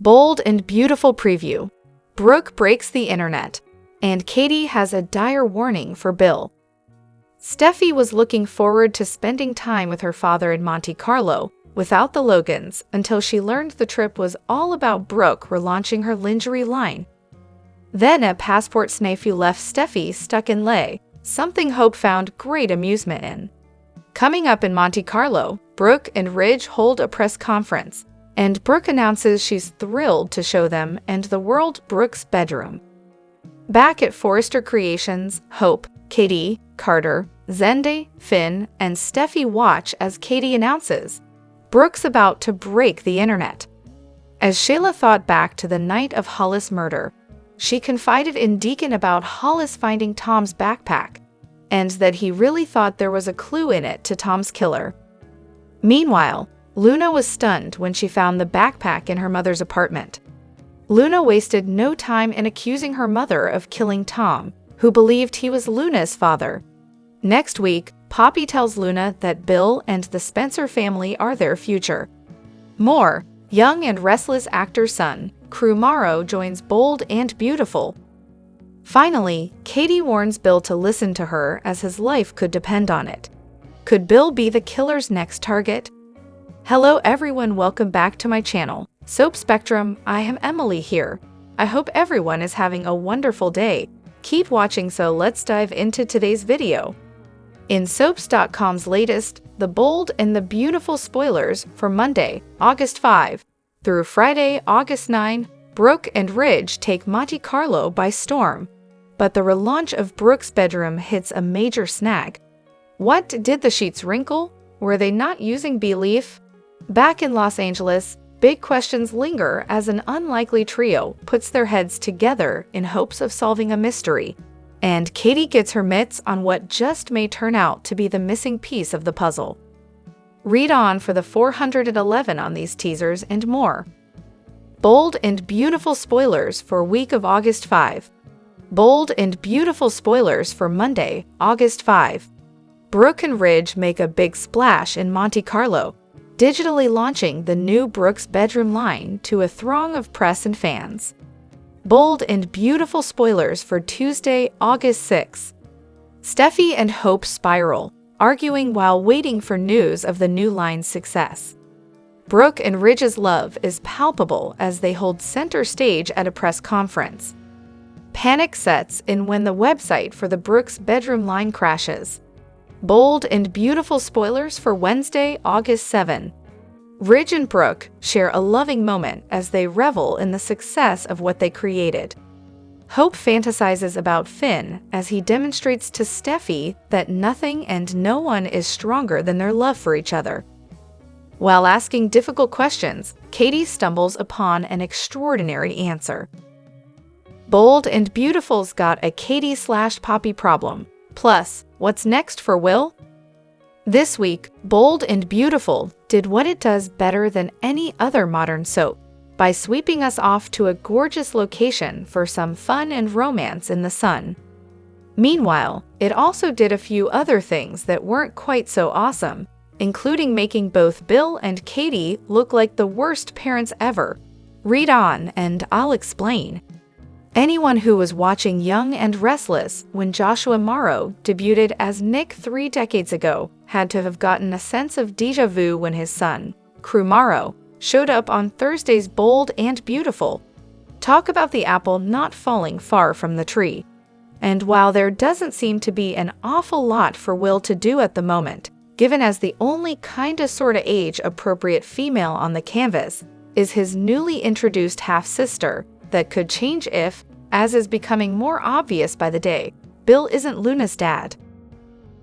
Bold and beautiful preview. Brooke breaks the internet, and Katie has a dire warning for Bill. Steffi was looking forward to spending time with her father in Monte Carlo without the Logans until she learned the trip was all about Brooke relaunching her lingerie line. Then a passport snafu left Steffi stuck in lay, something Hope found great amusement in. Coming up in Monte Carlo, Brooke and Ridge hold a press conference, and Brooke announces she's thrilled to show them and the world Brooke's bedroom. Back at Forrester Creations, Hope, Katie, Carter, Zende, Finn, and Steffi watch as Katie announces Brooke's about to break the internet. As Sheila thought back to the night of Hollis' murder, she confided in Deacon about Hollis finding Tom's backpack, and that he really thought there was a clue in it to Tom's killer. Meanwhile, Luna was stunned when she found the backpack in her mother's apartment. Luna wasted no time in accusing her mother of killing Tom, who believed he was Luna's father. Next week, Poppy tells Luna that Bill and the Spencer family are their future. More, young and restless actor's son, Crew Morrow, joins Bold and Beautiful. Finally, Katie warns Bill to listen to her as his life could depend on it. Could Bill be the killer's next target? Hello everyone, welcome back to my channel, Soap Spectrum. I am Emily here. I hope everyone is having a wonderful day. Keep watching, so let's dive into today's video. In Soaps.com's latest, The Bold and the Beautiful spoilers for Monday, August 5 through Friday, August 9, Brooke and Ridge take Monte Carlo by storm. But the relaunch of Brooke's bedroom hits a major snag. What did the sheets wrinkle? Were they not using bee-leaf? Back in Los Angeles, big questions linger as an unlikely trio puts their heads together in hopes of solving a mystery. And Katie gets her mitts on what just may turn out to be the missing piece of the puzzle. Read on for the 411 on these teasers and more. Bold and beautiful spoilers for week of August 5. Bold and beautiful spoilers for Monday, August 5. Brooke and Ridge make a big splash in Monte Carlo, digitally launching the new Brooke's bedroom line to a throng of press and fans. Bold and beautiful spoilers for Tuesday, August 6. Steffi and Hope spiral, arguing while waiting for news of the new line's success. Brooke and Ridge's love is palpable as they hold center stage at a press conference. Panic sets in when the website for the Brooke's bedroom line crashes. Bold and beautiful spoilers for Wednesday, August 7. Ridge and Brooke share a loving moment as they revel in the success of what they created. Hope fantasizes about Finn as he demonstrates to Steffi that nothing and no one is stronger than their love for each other. While asking difficult questions, Katie stumbles upon an extraordinary answer. Bold and Beautiful's got a Katie/Poppy problem. Plus, what's next for Will? This week, Bold and Beautiful did what it does better than any other modern soap, by sweeping us off to a gorgeous location for some fun and romance in the sun. Meanwhile, it also did a few other things that weren't quite so awesome, including making both Bill and Katie look like the worst parents ever. Read on and I'll explain. Anyone who was watching Young and Restless when Joshua Morrow debuted as Nick 3 decades ago had to have gotten a sense of déjà vu when his son, Crew Morrow, showed up on Thursday's Bold and Beautiful. Talk about the apple not falling far from the tree. And while there doesn't seem to be an awful lot for Will to do at the moment, given as the only kinda sorta age-appropriate female on the canvas is his newly introduced half-sister, that could change if, as is becoming more obvious by the day, Bill isn't Luna's dad.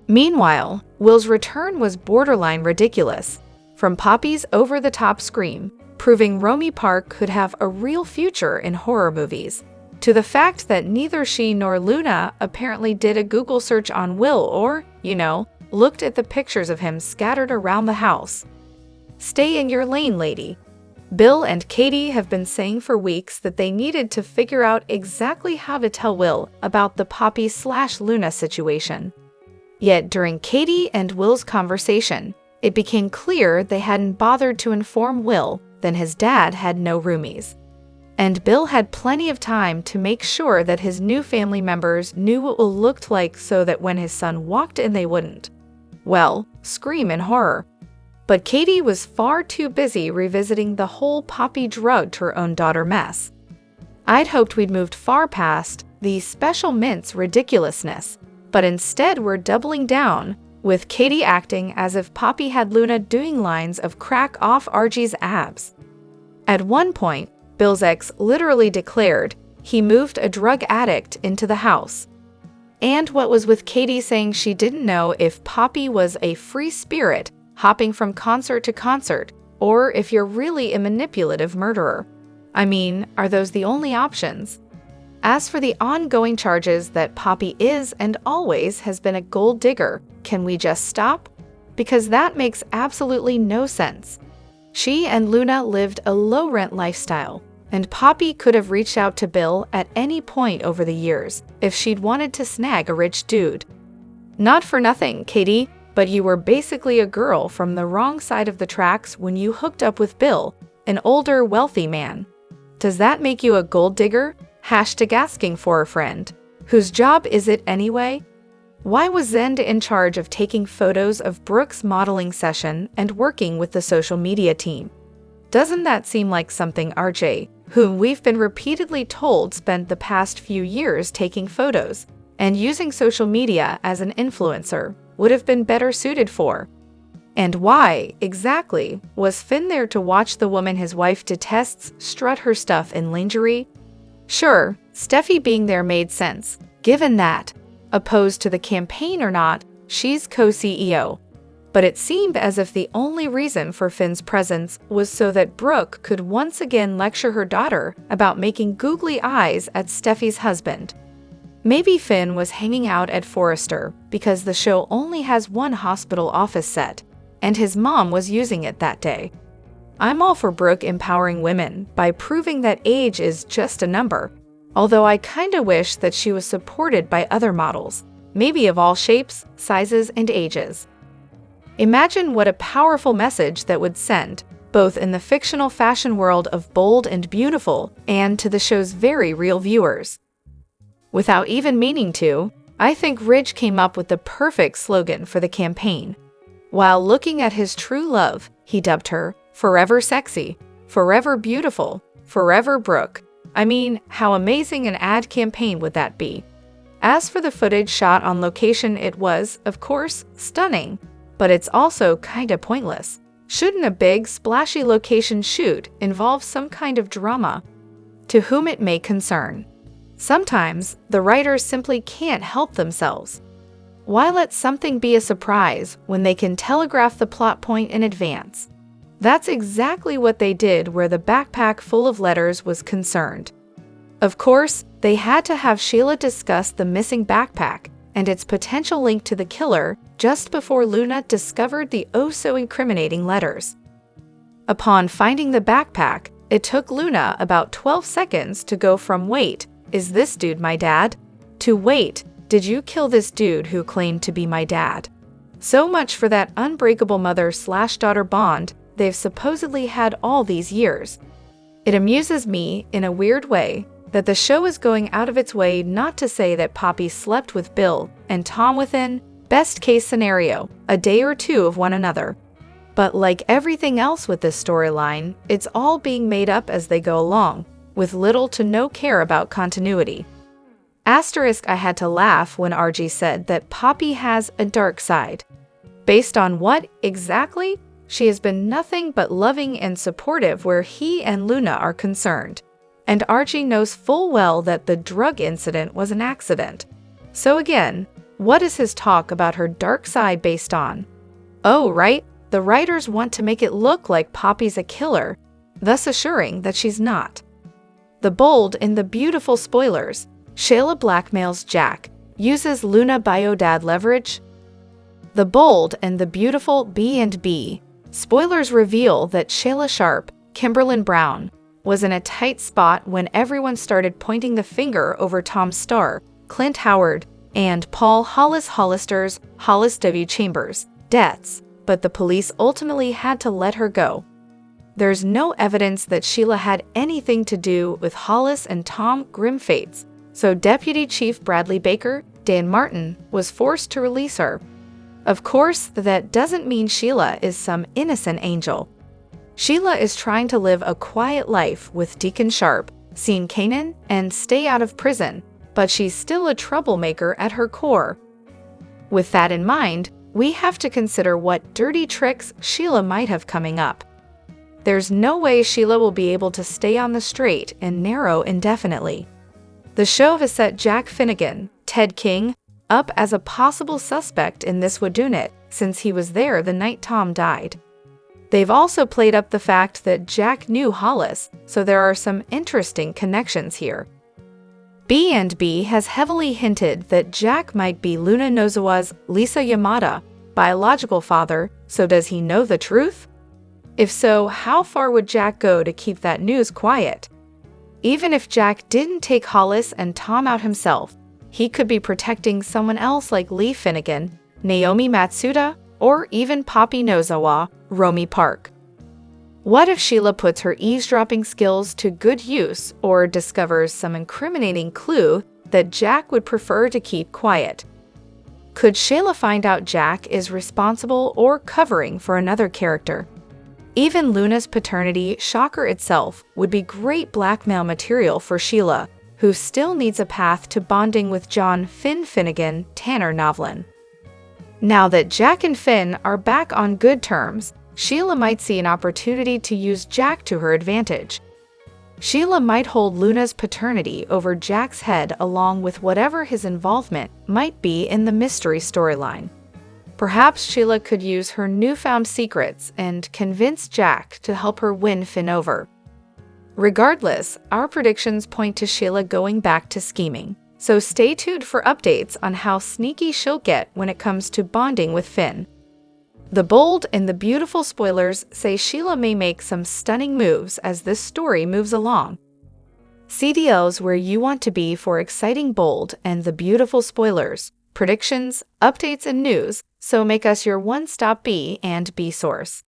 Meanwhile, Will's return was borderline ridiculous, from Poppy's over-the-top scream, proving Romy Park could have a real future in horror movies, to the fact that neither she nor Luna apparently did a Google search on Will or, looked at the pictures of him scattered around the house. Stay in your lane, lady. Bill and Katie have been saying for weeks that they needed to figure out exactly how to tell Will about the Poppy/Luna situation. Yet during Katie and Will's conversation, it became clear they hadn't bothered to inform Will that his dad had no roomies, And Bill had plenty of time to make sure that his new family members knew what it looked like so that when his son walked in they wouldn't, well, scream in horror. But Katie was far too busy revisiting the whole Poppy drugged her own daughter mess. I'd hoped we'd moved far past the special mint's ridiculousness, but instead we're doubling down, with Katie acting as if Poppy had Luna doing lines of crack off Archie's abs. At one point, Bill's ex literally declared he moved a drug addict into the house. And what was with Katie saying she didn't know if Poppy was a free spirit hopping from concert to concert, or if you're really a manipulative murderer. I mean, are those the only options? As for the ongoing charges that Poppy is and always has been a gold digger, can we just stop? Because that makes absolutely no sense. She and Luna lived a low-rent lifestyle, and Poppy could have reached out to Bill at any point over the years if she'd wanted to snag a rich dude. Not for nothing, Katie, but you were basically a girl from the wrong side of the tracks when you hooked up with Bill, an older, wealthy man. Does that make you a gold digger? #asking for a friend. Whose job is it anyway? Why was Zend in charge of taking photos of Brooke's modeling session and working with the social media team? Doesn't that seem like something RJ, whom we've been repeatedly told spent the past few years taking photos and using social media as an influencer, would have been better suited for? And why, exactly, was Finn there to watch the woman his wife detests strut her stuff in lingerie? Sure, Steffi being there made sense, given that, opposed to the campaign or not, she's co-CEO. But it seemed as if the only reason for Finn's presence was so that Brooke could once again lecture her daughter about making googly eyes at Steffi's husband. Maybe Finn was hanging out at Forrester because the show only has one hospital office set, and his mom was using it that day. I'm all for Brooke empowering women by proving that age is just a number, although I kinda wish that she was supported by other models, maybe of all shapes, sizes, and ages. Imagine what a powerful message that would send, both in the fictional fashion world of Bold and Beautiful and to the show's very real viewers. Without even meaning to, I think Ridge came up with the perfect slogan for the campaign. While looking at his true love, he dubbed her Forever Sexy, Forever Beautiful, Forever Brooke. I mean, how amazing an ad campaign would that be? As for the footage shot on location, it was, of course, stunning, but it's also kinda pointless. Shouldn't a big, splashy location shoot involve some kind of drama? To whom it may concern. Sometimes, the writers simply can't help themselves. Why let something be a surprise when they can telegraph the plot point in advance? That's exactly what they did where the backpack full of letters was concerned. Of course, they had to have Sheila discuss the missing backpack and its potential link to the killer just before Luna discovered the oh-so-incriminating letters. Upon finding the backpack, it took Luna about 12 seconds to go from "Wait, is this dude my dad?" to "Wait, did you kill this dude who claimed to be my dad?" So much for that unbreakable mother-slash-daughter bond they've supposedly had all these years. It amuses me, in a weird way, that the show is going out of its way not to say that Poppy slept with Bill and Tom within, best-case scenario, a day or two of one another. But like everything else with this storyline, it's all being made up as they go along, with little to no care about continuity. Asterisk, I had to laugh when RG said that Poppy has a dark side. Based on what, exactly? She has been nothing but loving and supportive where he and Luna are concerned. And Archie knows full well that the drug incident was an accident. So again, what is his talk about her dark side based on? Oh, right, the writers want to make it look like Poppy's a killer, thus assuring that she's not. The Bold and the Beautiful spoilers. Sheila blackmails Jack, uses Luna biodad leverage. The Bold and the Beautiful B&B. Spoilers reveal that Sheila Sharp, Kimberlyn Brown, was in a tight spot when everyone started pointing the finger over Tom Starr, Clint Howard, and Paul Hollister's Hollis W. Chambers deaths, but the police ultimately had to let her go. there's no evidence that Sheila had anything to do with Hollis and Tom Grimm fates, so Deputy Chief Bradley Baker, Dan Martin, was forced to release her. Of course, that doesn't mean Sheila is some innocent angel. Sheila is trying to live a quiet life with Deacon Sharp, Sean Kanan, and stay out of prison, but she's still a troublemaker at her core. With that in mind, we have to consider what dirty tricks Sheila might have coming up. There's no way Sheila will be able to stay on the straight and narrow indefinitely. The show has set Jack Finnegan, Ted King, up as a possible suspect in this whodunit since he was there the night Tom died. They've also played up the fact that Jack knew Hollis, so there are some interesting connections here. B&B has heavily hinted that Jack might be Luna Nozawa's Lisa Yamada biological father, so does he know the truth? If so, how far would Jack go to keep that news quiet? Even if Jack didn't take Hollis and Tom out himself, he could be protecting someone else like Lee Finnegan, Naomi Matsuda, or even Poppy Nozawa, Romy Park. What if Sheila puts her eavesdropping skills to good use or discovers some incriminating clue that Jack would prefer to keep quiet? Could Sheila find out Jack is responsible or covering for another character? Even Luna's paternity shocker itself would be great blackmail material for Sheila, who still needs a path to bonding with John Finn Finnegan, Tanner Novlin. Now that Jack and Finn are back on good terms, Sheila might see an opportunity to use Jack to her advantage. Sheila might hold Luna's paternity over Jack's head along with whatever his involvement might be in the mystery storyline. Perhaps Sheila could use her newfound secrets and convince Jack to help her win Finn over. Regardless, our predictions point to Sheila going back to scheming, so stay tuned for updates on how sneaky she'll get when it comes to bonding with Finn. The bold and the beautiful spoilers say Sheila may make some stunning moves as this story moves along. CDL's where you want to be for exciting bold and the beautiful spoilers, predictions, updates, and news, so make us your one-stop B&B source.